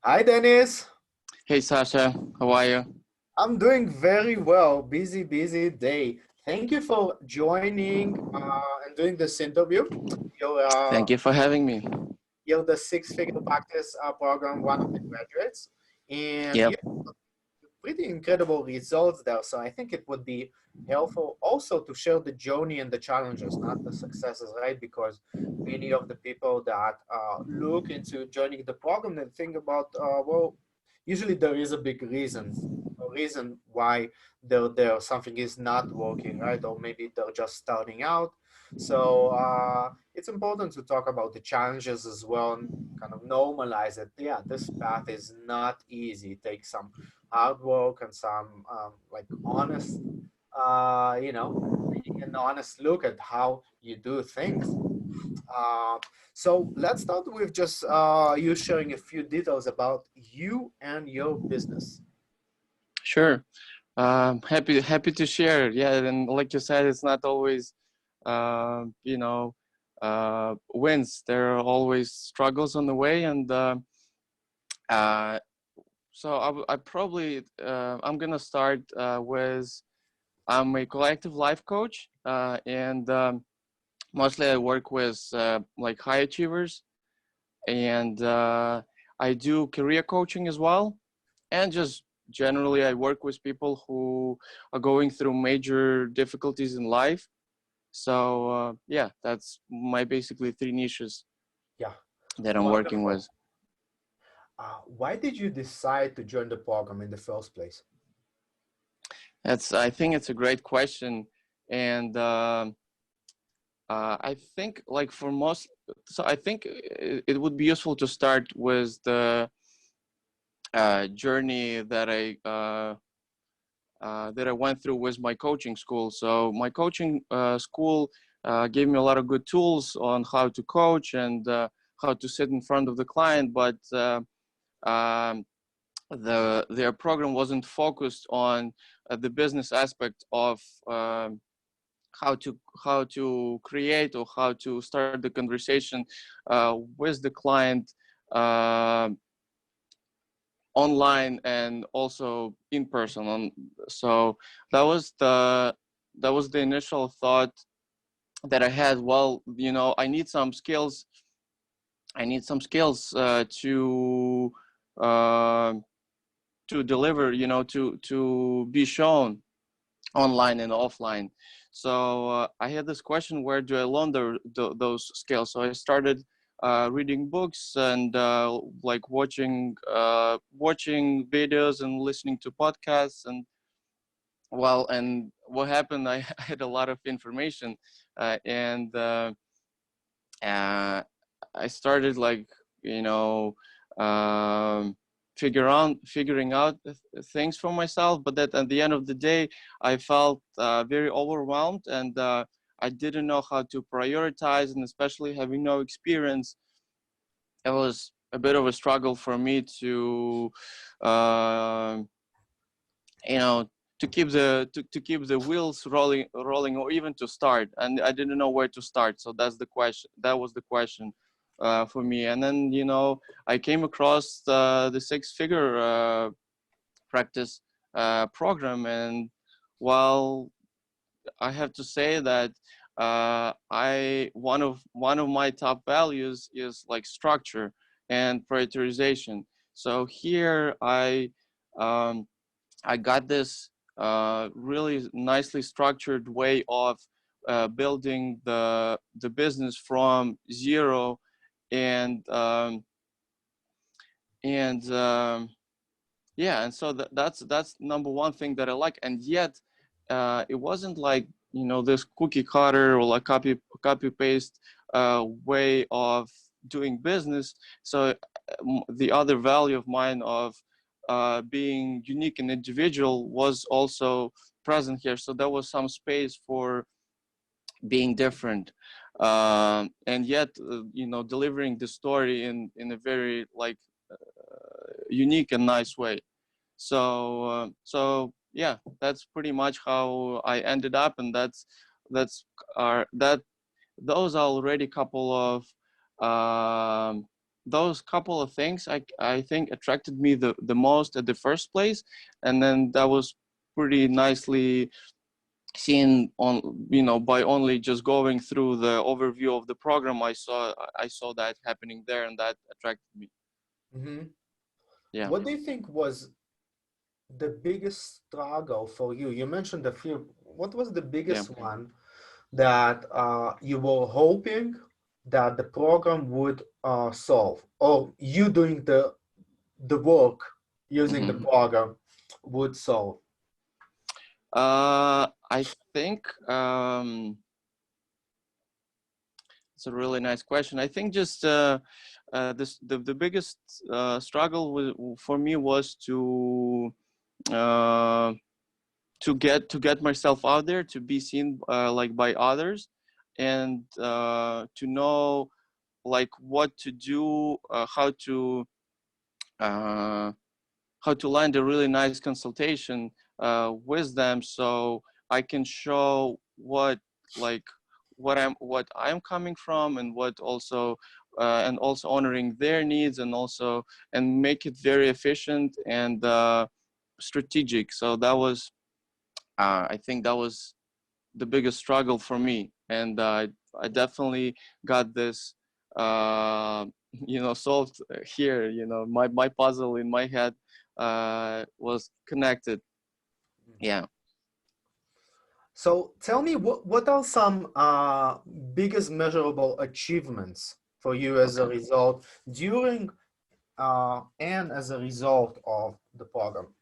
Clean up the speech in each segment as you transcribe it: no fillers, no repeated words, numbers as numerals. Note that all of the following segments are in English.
Hi, Dennis. Hey Sasha, how are you? I'm doing very well. Busy, busy day. Thank you for joining and doing this interview. You're, uh, Thank you for having me. you're the six-figure practice program, one of the graduates, and you Yep. have pretty incredible results there. So I think it would be helpful also to share the journey and the challenges, not the successes, right? Because many of the people that look into joining the program and think about, well, usually there is a big reason why something is not working, right? Or maybe they're just starting out. So it's important to talk about the challenges as well and kind of normalize it. Yeah, this path is not easy. It takes some hard work and some like honest, taking an honest look at how you do things. Uh, so let's start with just you sharing a few details about you and your business. Sure. Happy to share. Yeah, and like you said, it's not always, uh, you know, wins. There are always struggles on the way, and uh, so I probably I'm gonna start with I'm a collective life coach, and mostly I work with like high achievers, and I do career coaching as well, and just generally I work with people who are going through major difficulties in life. So yeah, that's my basically three niches Yeah, that I'm working wonderful. with. Why did you decide to join the program in the first place? That's I think it's a great question, and I think like for most, so I think it would be useful to start with the journey that I went through with my coaching school. So my coaching school gave me a lot of good tools on how to coach and how to sit in front of the client, but um, their program wasn't focused on the business aspect of how to create or how to start the conversation with the client uh, online and also in person. So that was the initial thought that I had. Well, I need some skills. I need some skills uh, to deliver. To be shown online and offline. So I had this question: where do I learn those skills? So I started reading books and like watching videos and listening to podcasts. And what happened? I had a lot of information, and uh, I started like you know um, figuring out things for myself. But that at the end of the day, I felt very overwhelmed, and I didn't know how to prioritize, and especially having no experience, it was a bit of a struggle for me to uh, you know to keep the wheels rolling, or even to start. And I didn't know where to start. So that was the question for me. And then I came across the six figure practice program. And while I have to say that I one of my top values is like structure and prioritization. So here um, I got this really nicely structured way of building the business from zero. And um, and um, yeah, and so that's number one thing that I like. And yet it wasn't like this cookie cutter or like copy paste way of doing business. So the other value of mine of being unique and individual was also present here. So there was some space for being different, and yet delivering the story in a very like unique and nice way. So yeah, that's pretty much how I ended up. And that those are already a couple of um, those couple of things I think attracted me the most at the first place, and then that was pretty nicely seen on, you know, by only just going through the overview of the program. I saw that happening there, and that attracted me. Hmm. Yeah. What do you think was the biggest struggle for you? You mentioned a few. What was the Yeah. biggest one that you were hoping that the program would solve, or you doing the work using the Hmm. program would solve? I think it's a really nice question. I think just the biggest struggle for me was uh, to get myself out there, to be seen like by others, and to know like what to do, uh, how to land a really nice consultation with them, so I can show like what I'm coming from, and what also and also honoring their needs, and also and make it very efficient and strategic. So that was I think that was the biggest struggle for me, and I definitely got this uh, solved here. My puzzle in my head was connected. Yeah. So tell me, what are some biggest measurable achievements for you as a Okay. result during and as a result of the program?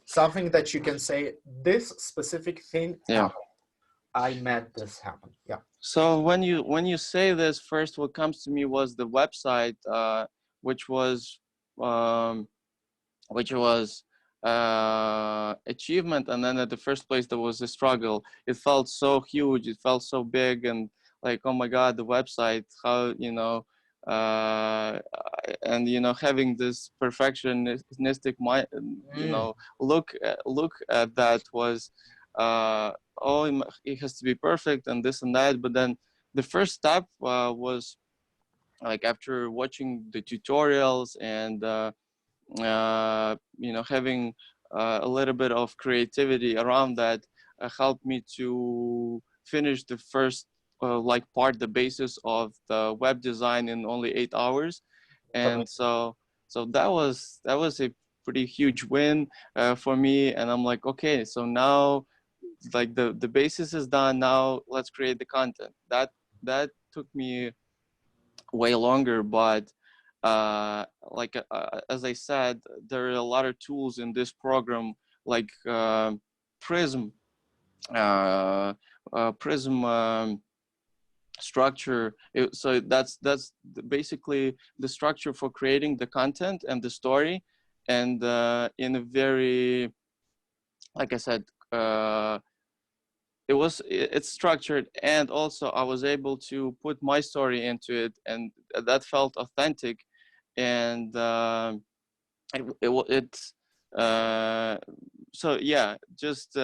Something that you can say, this specific thing Yeah. happened. I made this happen. Yeah. So when you say this, first what comes to me was the website, which was um, which was achievement, and then at the first place there was a struggle. It felt so huge, it felt so big, and like, oh my god, the website, how, uh, and having this perfectionistic mind, Mm. look at that was oh, it has to be perfect and this and that. But then the first step was like, after watching the tutorials and having a little bit of creativity around that, helped me to finish the first like part, the basis of the web design, in only 8 hours. And so that was a pretty huge win for me. And I'm like, okay, so now, like, the basis is done, now let's create the content. That took me way longer, but like as I said, there are a lot of tools in this program, like prism prism structure. So that's basically the structure for creating the content and the story, and in a very, like I said, it's structured, and also I was able to put my story into it, and that felt authentic. And it's so yeah, just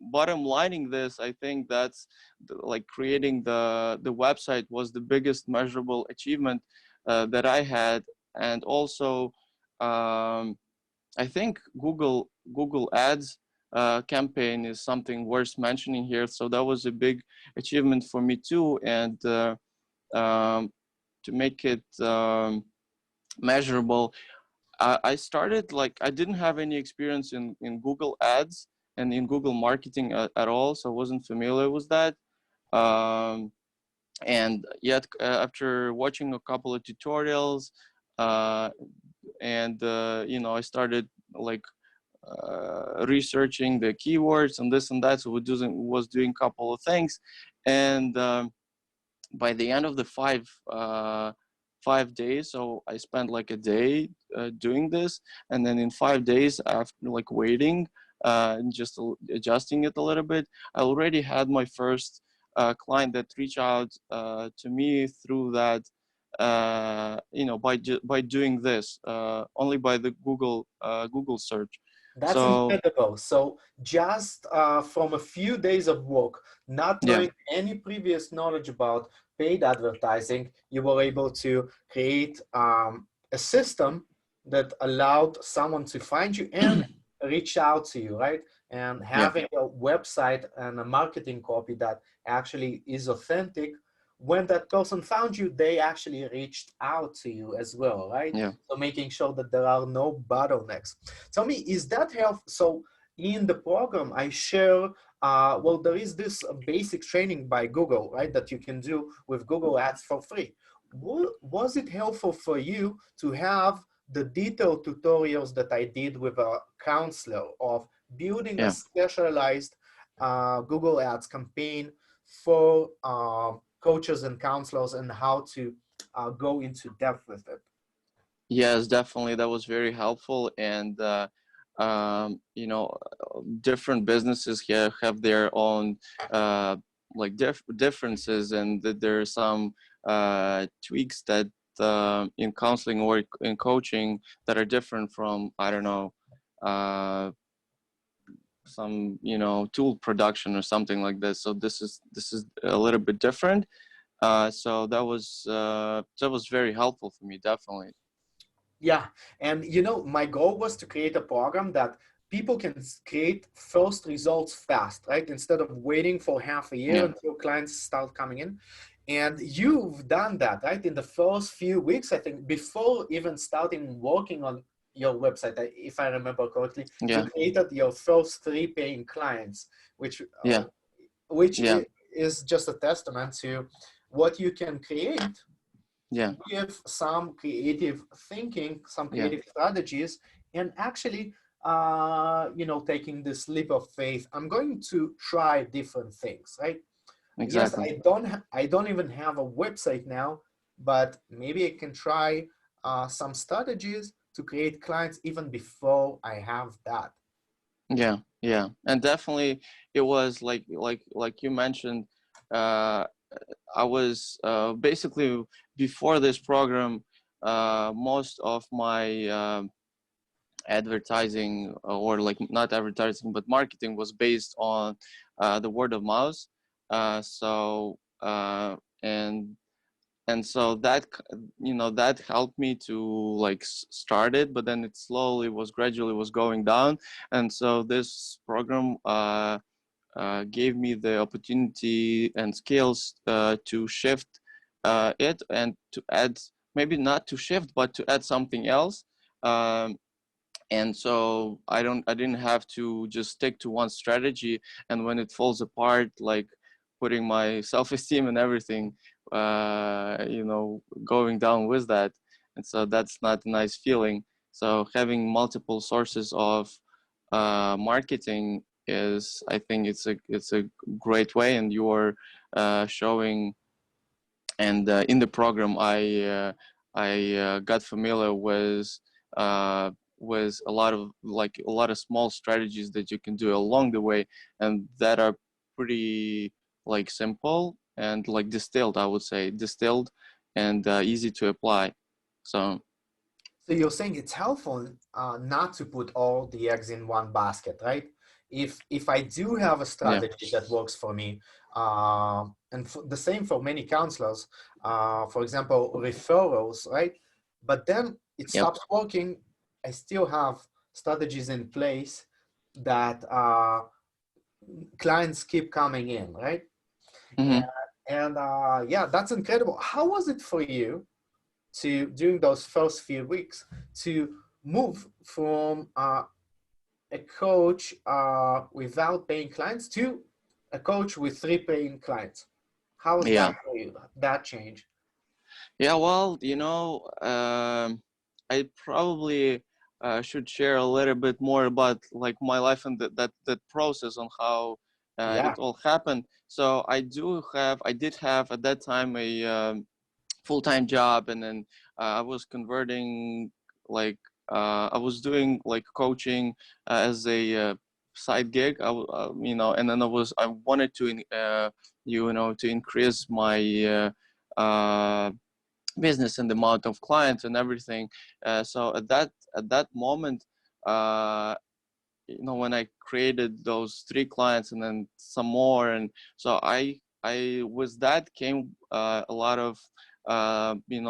bottom lining this, I think that's like, creating the website was the biggest measurable achievement that I had. And also I think Google Ads campaign is something worth mentioning here. So that was a big achievement for me too. And um, to make it measurable, I started, like, I didn't have any experience in Google Ads and in Google marketing at all, so I wasn't familiar with that. Um, and yet, after watching a couple of tutorials, uh, and I started, like, researching the keywords and this and that. So was doing a couple of things, and by the end of the 5 days, so I spent like a day doing this, and then in 5 days, after like waiting and just adjusting it a little bit, I already had my first client that reached out to me through that, by doing this, only by the Google search. That's So incredible. So just from a few days of work, not yeah, knowing any previous knowledge about paid advertising, you were able to create a system that allowed someone to find you and reach out to you, right? And yeah, having a website and a marketing copy that actually is authentic. When that person found you, they actually reached out to you as well, right? yeah, So making sure that there are no bottlenecks. Tell me, is that help? So in the program, I share, well, there is this basic training by Google, right, that you can do with Google Ads for free. Was it helpful for you to have the detailed tutorials that I did with a counselor of building a yeah. specialized Google Ads campaign for coaches and counselors and how to go into depth with it? Yes, definitely. That was very helpful. And, you know, different businesses here have their own like differences, and that there are some tweaks that in counseling or in coaching that are different from, I don't know, uh, some, you know, tool production or something like this. So this is a little bit different. So that was very helpful for me, definitely. Yeah, and you know, my goal was to create a program that people can create first results fast, right? Instead of waiting for half a year Yeah, until clients start coming in. And you've done that, right? In the first few weeks, I think, before even starting working on your website, if I remember correctly, you yeah, created your first three paying clients, which uh, yeah, which yeah, is just a testament to what you can create yeah, with some creative thinking, some yeah. creative strategies, and actually, you know, taking this leap of faith. I'm going to try different things, right? Yes, Exactly. I don't even have a website now, but maybe I can try some strategies to create clients even before I have that. Yeah, yeah, and definitely it was like you mentioned. Uh, I was basically before this program. Most of my advertising or like not advertising but marketing was based on the word of mouth. So and so that you know that helped me to like start it, but then it slowly was gradually was going down. And so this program gave me the opportunity and skills to shift it and to add, maybe not to shift but to add something else. And so I didn't have to just stick to one strategy, and when it falls apart, like putting my self-esteem and everything, you know, going down with that. And so that's not a nice feeling. So having multiple sources of marketing is, I think it's a great way. And you're showing, and in the program I got familiar uh, with a lot of small strategies that you can do along the way, and that are pretty like simple and like distilled, I would say, distilled and easy to apply. So So you're saying it's helpful not to put all the eggs in one basket, right? If I do have a yeah, strategy that works for me, and the same for many counselors, for example, referrals, right? But then it yep, stops working. I still have strategies in place that clients keep coming in, right? And, mm-hmm. yeah, that's incredible. How was it for you to during those first few weeks to move from a coach without paying clients to a coach with three paying clients? How was Yeah, that for you? That change? yeah, well, you know, I probably should share a little bit more about like my life and that process on how Yeah. it all happened. So I did have at that time a full-time job, and then I was converting, like I was doing like coaching as a side gig. You know, and then I wanted to you know, to increase my business and the amount of clients and everything. So at that moment, uh, when I created those 3 clients and then some more, and so I with that came a lot of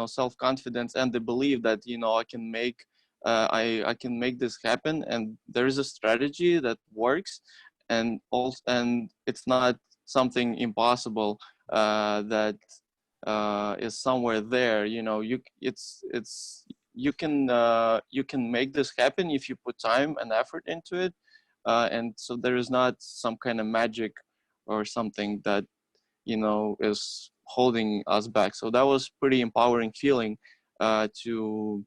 self-confidence and the belief that I can make I can make this happen, and there is a strategy that works, and also, and it's not something impossible that is somewhere there. It's you can make this happen if you put time and effort into it, and so there is not some kind of magic or something that is holding us back. So that was pretty empowering feeling to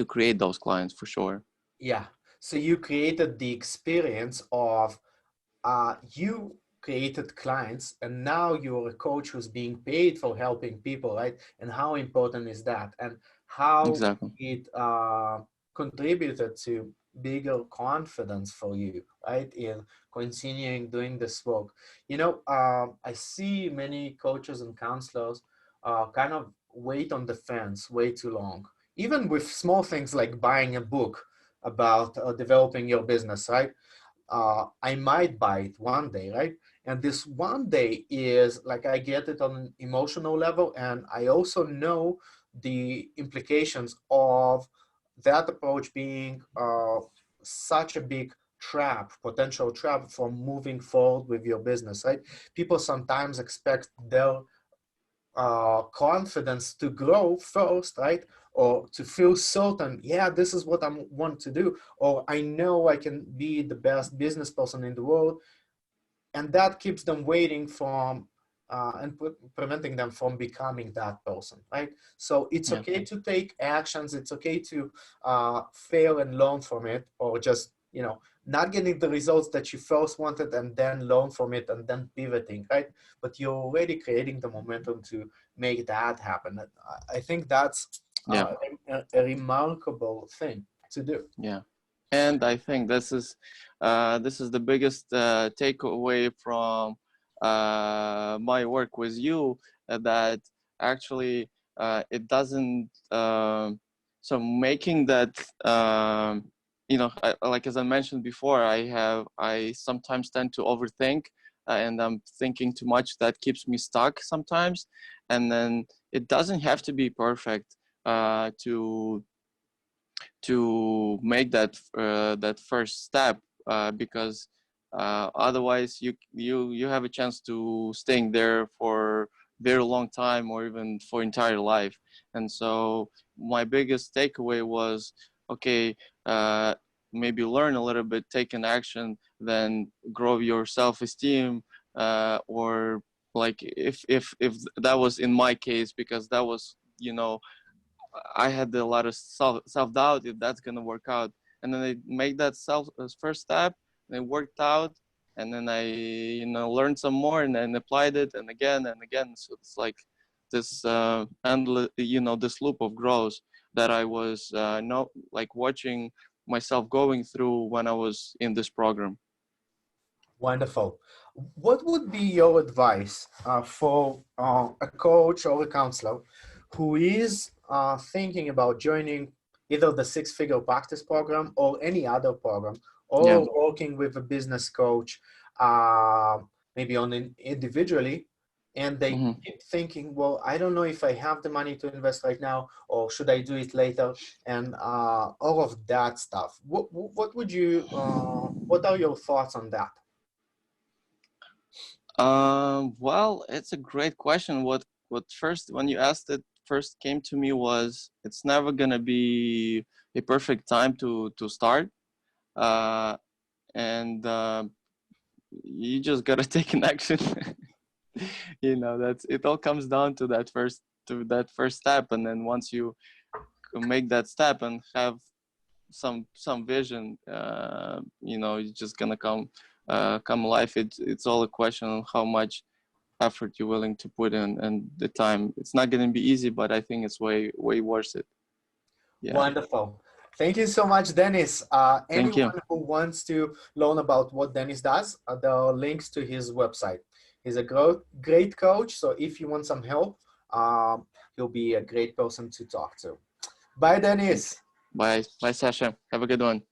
create those clients, for sure. Yeah. So you created the experience of you created clients, and now you're a coach who's being paid for helping people, right? And how important is that? And how Exactly. it contributed to bigger confidence for you, right? In continuing doing this work. I see many coaches and counselors kind of wait on the fence way too long, even with small things like buying a book about developing your business, right? I might buy it one day, right? And this one day is like I get it on an emotional level, and I also know the implications of that approach being such a big trap, potential trap for moving forward with your business, right? People sometimes expect their confidence to grow first, right? Or to feel certain, yeah, this is what I want to do, or I know I can be the best business person in the world. And that keeps them waiting from and preventing them from becoming that person, right? So it's Yeah. okay to take actions. It's okay to fail and learn from it, or just, not getting the results that you first wanted and then learn from it and then pivoting, right? But you're already creating the momentum to make that happen. I think that's Yeah. a remarkable thing to do. Yeah. And I think this is the biggest takeaway from my work with you, that actually it doesn't so making that like as I mentioned before, I sometimes tend to overthink, and I'm thinking too much. That keeps me stuck sometimes, and then it doesn't have to be perfect to make that first step, because otherwise you have a chance to staying there for very long time, or even for entire life. And so my biggest takeaway was, okay, maybe learn a little bit, take an action, then grow your self-esteem, or like if that was in my case, because that was I had a lot of self doubt if that's gonna work out, and then I make that first step, and it worked out, and then I learned some more, and then applied it, and again and again. So it's like this endless, this loop of growth that I was not like watching myself going through when I was in this program. Wonderful. What would be your advice for a coach or a counselor who is thinking about joining either the six-figure practice program or any other program, Yeah. or working with a business coach, uh, maybe on an individually, and they Hmm. keep thinking, well, I don't know if I have the money to invest right now, or should I do it later, and all of that stuff. What would you? What are your thoughts on that? Well, it's a great question. What first, when you asked it, first came to me was, it's never gonna be a perfect time to start, uh, and you just gotta take an action. That's it. All comes down to that first step, and then once you make that step and have some vision, it's just gonna come alive. It's all a question of how much effort you're willing to put in, and the time. It's not going to be easy, but I think it's way worth it. Yeah. Wonderful. Thank you so much, Dennis. Thank you. Anyone who wants to learn about what Dennis does, there are links to his website. He's a great coach. So if you want some help, he'll be a great person to talk to. Bye, Thank you. Dennis. Bye, Sasha. Have a good one.